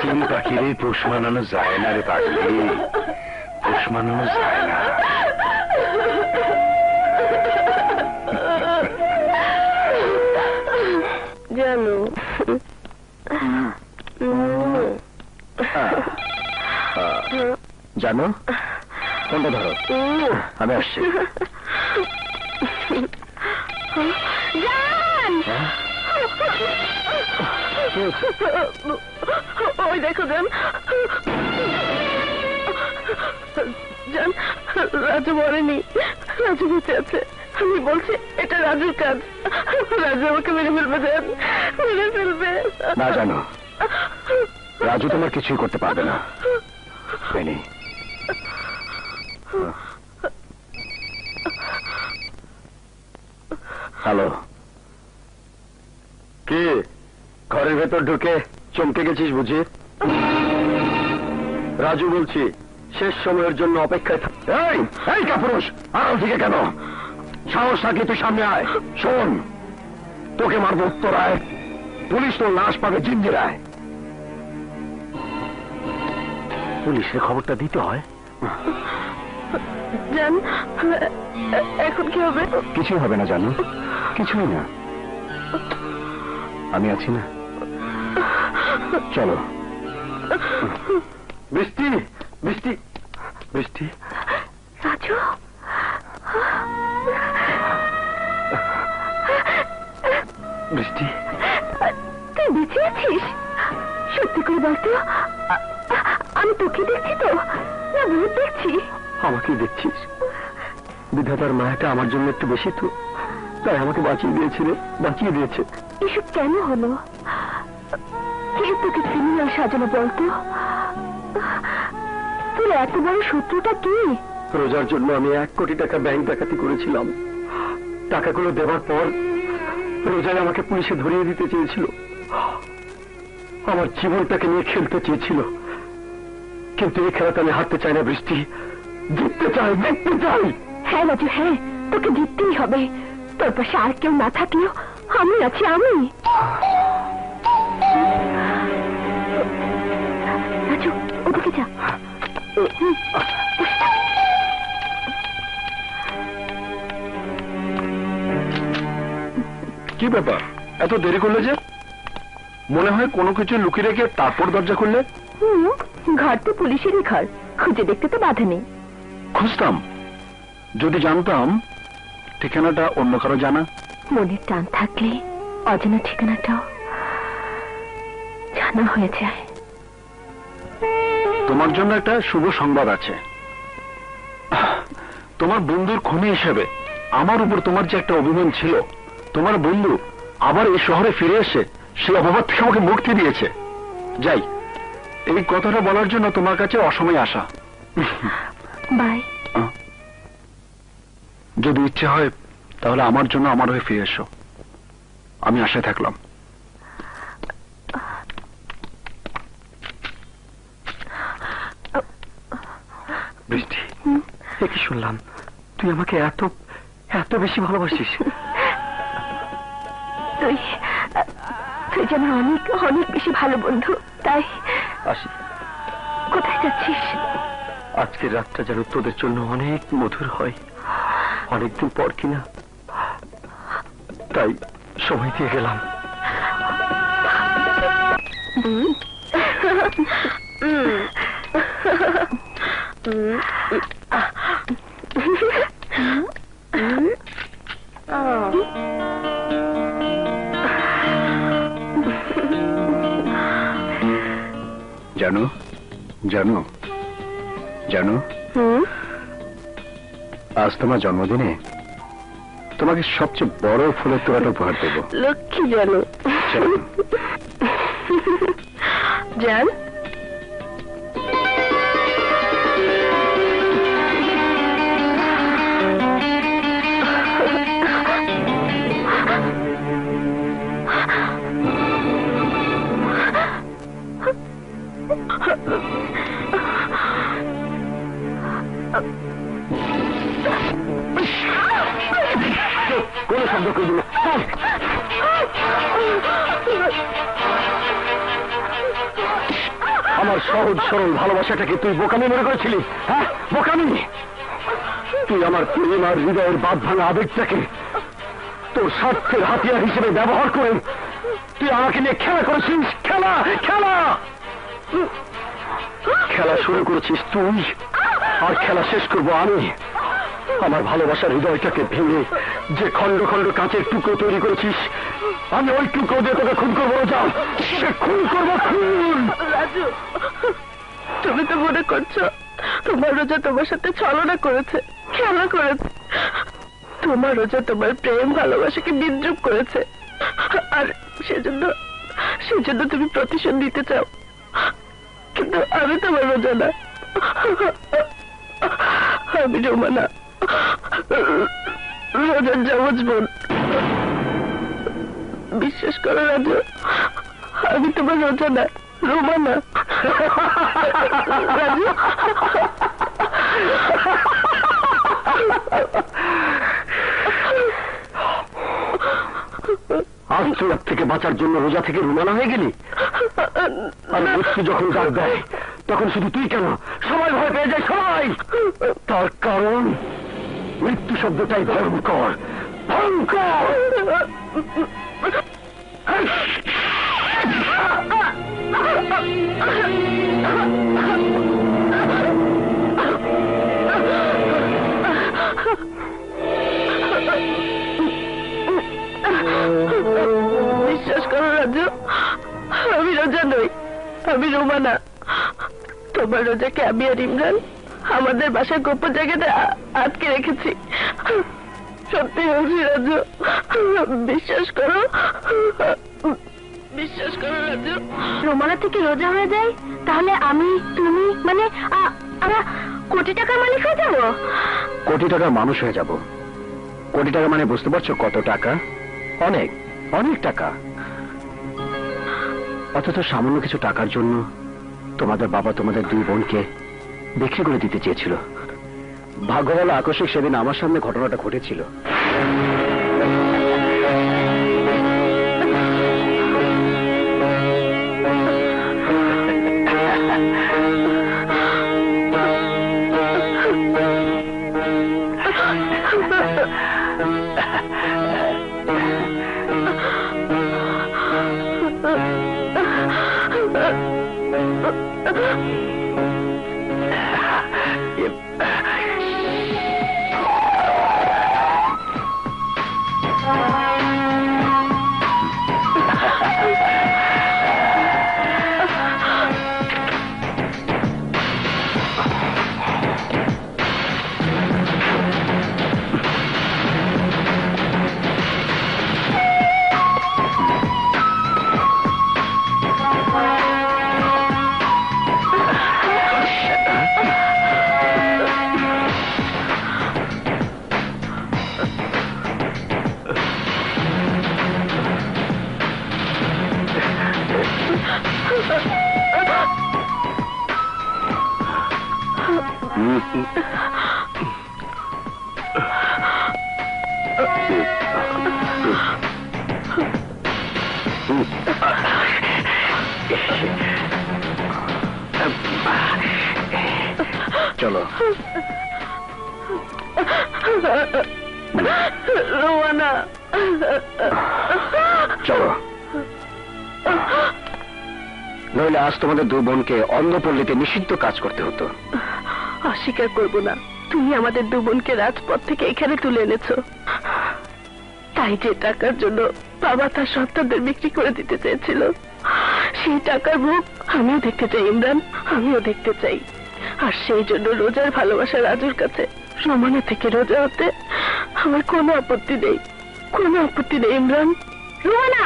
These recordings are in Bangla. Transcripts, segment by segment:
চিল পাখিরে পোষ মানানো যায় না রে পাগলি, পোষ মানানো যায় না। জানো জানো কোনটা ধরো, আমি আসছি। ওই দেখো জান, জান রাজু মরেনি, রাজু বেঁচে আছে। আমি বলছি এটা রাজুর কাজ, রাজু আমাকে মেরে ফেলবে জান, মেরে ফেলবে। না জানো, রাজু তোমার কিছুই করতে পারবে না। হ্যালো, কি ঘরের ভেতর ঢুকে চমকে গেছিস বুঝি? রাজু বলছি, শেষ সময়ের জন্য অপেক্ষায় থাক। এই কাপুরুষ, আড়াল থেকে কেন? সাহস থাকলে তুই সামনে আয়। শোন, তোকে মারবো উত্তরায়, পুলিশ তোর লাশ পাবে জিঞ্জিরায়। পুলিশের খবরটা দিতে হয়। জান এখন কি হবে? কিছুই হবে না জানো, কিছুই না, আমি আছি না। চলো। বৃষ্টি, বৃষ্টি, বৃষ্টি। রাজু, বৃষ্টি, তুই বেঁচে আছিস? সত্যি করে বলতো, আমি তোকে দেখছি তো না ভূত দেখছি? আমাকে দেখছিস? বিধাতার মায়াটা আমার জন্য একটু বেশি তো, তাই আমাকে বাঁচিয়ে দিয়েছে রে, বাঁচিয়ে দিয়েছে। এসব কেন হলো? কে তোকে সিনেমা সাজানো বলতো? তোর এত বড় শত্রুটা কি? রোজার জন্য আমি 1 কোটি টাকা ব্যাংক ডাকাতি করেছিলাম। টাকাগুলো দেওয়ার পর রোজায় আমাকে পুলিশে ধরিয়ে দিতে চেয়েছিল, আমার জীবনটাকে নিয়ে খেলতে চেয়েছিল। কিন্তু এই খেলাতে আমি হারতে চাই না বৃষ্টি, জিততে চাই, দেখতে চাই। হ্যাঁ রাজু, হ্যাঁ তোকে জিততেই হবে। তোর পাশে আর কেউ না থাকলেও আমি আছি, আমি। রাজু ওদিকে যা। কি ব্যাপার, এত দেরি করলে যে? মনে হয় কোনো কিছু লুকিয়ে রেখে তারপর দরজা খুললে? ঘর তো পুলিশেরই ঘর, খুঁজে দেখতে তো বাধা নেই। খুঁজতাম, যদি জানতাম ঠিকানাটা অন্য কারো জানা। মনের টান থাকলে অজানা ঠিকানাটাও জানা হয়ে যায়। তোমার জন্য একটা শুভ সংবাদ আছে। তোমার বন্ধুর খুনি হিসেবে আমার উপর তোমার যে একটা অভিমান ছিল, তোমার বন্ধু আবার এই শহরে ফিরে এসে সেই অপবাদ থেকে আমাকে মুক্তি দিয়েছে। যাই, এই কথাটা বলার জন্য তোমার কাছে অসময়ে আসা। বাই। যদি ইচ্ছে হয় তাহলে আমার জন্য আমার হয়ে ফিরে এসো, আমি আশায় থাকলাম। বৃষ্টি, কি শুনলাম তুই আমাকে এত এত বেশি ভালোবাসিস? তুই তুই যেন অনেক অনেক বেশি ভালো বন্ধু, তাই আসি। কোথায় যাচ্ছিস? আজকের রাতটা যেন তোদের জন্য অনেক মধুর হয়, অনেকদিন পর কিনা, তাই সময় দিয়ে গেলাম। জানো জানো জানো, আজ তোমার জন্মদিনে তোমাকে সবচেয়ে বড় ফুলের তোড়াটা উপহার দেবো। লক্ষ্মী জানো। জান কোন শব্দ করে দিল? আমার সহজ সরল ভালোবাসাটাকে তুই বোকামি মনে করেছিলি? হ্যাঁ, বোকামি। তুই আমার প্রেম আর হৃদয়ের বাঁধ ভাঙা আবেগটাকে তোর স্বার্থের হাতিয়ার হিসেবে ব্যবহার করে তুই আমাকে নিয়ে খেলা করেছিস। খেলা খেলা খেলা শুরু করেছিস তুই, আর খেলা শেষ করবো আমি। আমার ভালোবাসার হৃদয়টাকে ভেঙে যে খন্ড খন্ড কাঁচের টুকরো তৈরি করেছিস, আমি ওই টুকরো দিয়ে তোকে খুন করবো। যা, খুন করবো, খুন। রাজু, তুমি তো মনে করছো তোমার রোজা তোমার সাথে ছলনা করেছে, খেলা করেছে। তোমার রোজা তোমার প্রেম ভালোবাসাকে বিদ্রুপ করেছে, আর সেজন্য তুমি প্রতিশোধ নিতে চাও। কিন্তু আমি তোমার রোজা না, আমি রোমানা, রোজার যমজ বোন। বিশ্বাস করো রাজু, আমি তোমার রোজা না, রোমানা। রাজু, আজ তোর থেকে বাঁচার জন্য রোজা থেকে রুমানা হয়ে গেলি? আর মৃত্যু যখন ডাক দেয় তখন শুধু তুই কেন, সবাই ভয় পেয়ে যায়, সবাই। তার কারণ মৃত্যু শব্দটাই ভয়ঙ্কর, ভয়ঙ্কর। বিশ্বাস করো রাজু, আমি রোজা নই, আমি রোমানা। তোমার রোজাকে আমি আর ইমরান আমাদের বাসায় গোপন জায়গাতে আটকে রেখেছি। সত্যি বলছি রাজু, বিশ্বাস করো, বিশ্বাস করো রাজু। রোমানা থেকে রোজা হয়ে যায়, তাহলে আমি, তুমি, মানে আমরা কোটি টাকার মালিক হয়ে যাবো। কোটি টাকার মানুষ হয়ে যাব। কোটি টাকা মানে বুঝতে পারছো কত টাকা? অনেক অনেক টাকা। অথচ সামান্য কিছু টাকার জন্য তোমাদের বাবা তোমাদের দুই বোনকে বিক্রি করে দিতে চেয়েছিল। ভাগ্য ভালো আকস্মিক সেদিন আমার সামনে ঘটনাটা ঘটেছিল। চলো রোমানা, চলো, নইলে আজ তোমাদের দুই বোনকে অন্ধপল্লীতে নিষিদ্ধ কাজ করতে হতো। অস্বীকার করবো না, তুমি আমাদের দু বোনকে রাজপথ থেকে এখানে তুলে এনেছো। তাই যে টাকার জন্য বাবা তার সন্তানদের বিক্রি করে দিতে চেয়েছিল, সেই টাকার মুখ আমিও দেখতে চাই ইমরান, আমিও দেখতে চাই। আর সেই জন্য রোজার ভালোবাসা রাজুর কাছে রোমানা থেকে রোজা হতে আমার কোনো আপত্তি নেই, কোনো আপত্তি নেই ইমরান। রোমানা,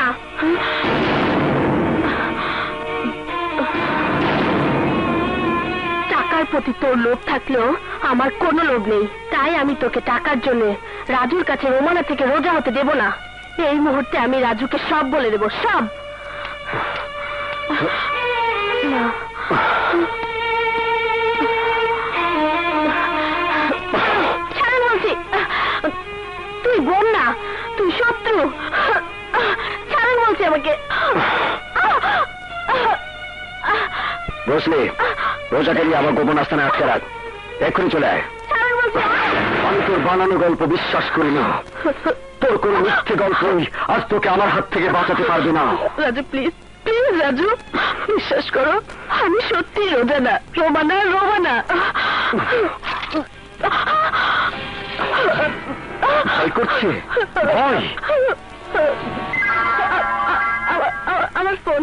টাকার প্রতি তোর লোভ থাকলেও আমার কোনো লোভ নেই। তাই আমি তোকে টাকার জন্য রাজুর কাছে রোমানা থেকে রোজা হতে দেব না। এই মুহূর্তে আমি রাজুকে সব বলে দেব, সব। ছাড় বলছি, তুই বোন না, তুই শত্রু। ছাড় বলছি আমাকে। বুঝলি, রোজাকে নিয়ে আমার গোপন আস্থানে আটকে রাখ। এক্ষুনি চলে আয়। আমি তোর বানানো গল্প বিশ্বাস করি না। তোর কোন মিথ্যে গল্পই আজ তোকে আমার হাত থেকে বাঁচাতে পারবে না। রাজু প্লিজ প্লিজ রাজু, বিশ্বাস করো আমি সত্যি রোজা না, রোমানা রোমানা। ভয় করছে? ভয়? আমার ফোন।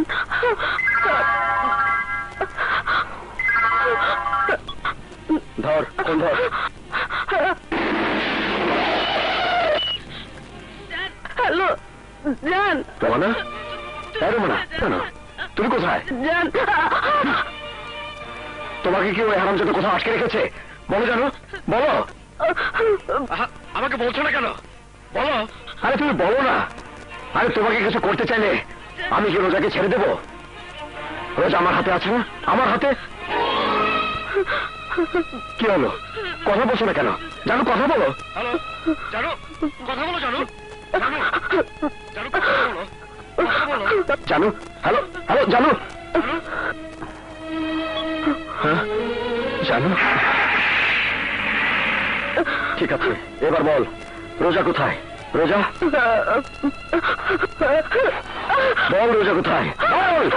ধর ফোন ধর। হ্যালো জান। রোমানা? হ্যাঁ রোমানা, কেন তুমি কোথায়? জান, তোমাকে কি ওই হারামজাদা কোথাও আটকে রেখেছে? বলো জানো, বলো। আমাকে বলছো না কেন? বলো। আরে তুমি বলো না। আরে তোমাকে কিছু করতে চাইলে আমি কি রোজাকে ছেড়ে দেবো? রোজা আমার হাতে আছে না? আমার হাতে। কি হলো, কথা বলছো না কেন? জানো, কথা বলো। হ্যালো জানো, কথা বলো জানো। জানো, কথা বলো। জানো, হ্যালো হ্যালো জানো। হ্যাঁ জানো, ঠিক আছে এবার বল, রোজা কোথায়? রোজা বল, রোজা কোথায় বল।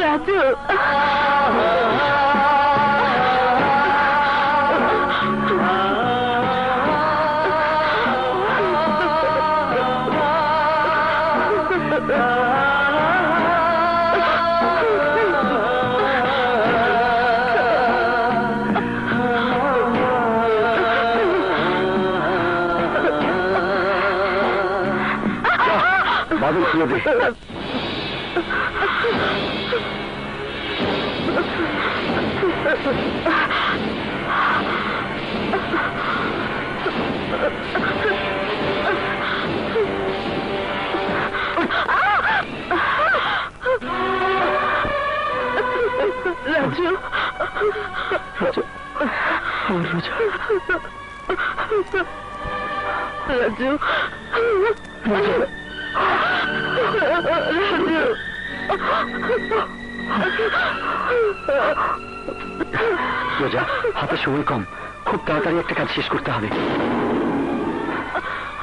রাজু বাদল খুলে দে। রাজু রাজু রাজু রোজা, হাতে সময় কম, খুব তাড়াতাড়ি একটা কাজ শেষ করতে হবে।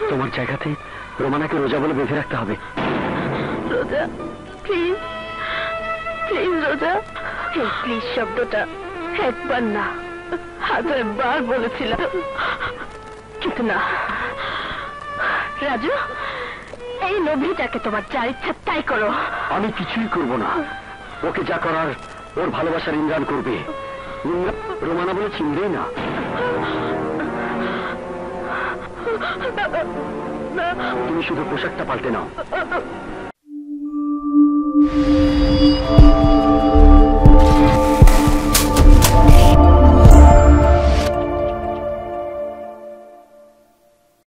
তোমার জায়গাতে রোমানাকে রোজা বলে বেঁধে রাখতে হবে। রোজা প্লিজ প্লিজ রোজা। এই প্লিজ শব্দটা একবার না 1000 বার বলেছিলাম, কিন্তু না। রাজু, এই লোভীটাকে তোমার যা ইচ্ছা তাই করো। আমি কিছুই করব না। ওকে যা করার ওর ভালোবাসার ইমরান করবে। রোমানা বলে চিনবেই না। তুমি শুধু পোশাকটা পাল্টে নাও।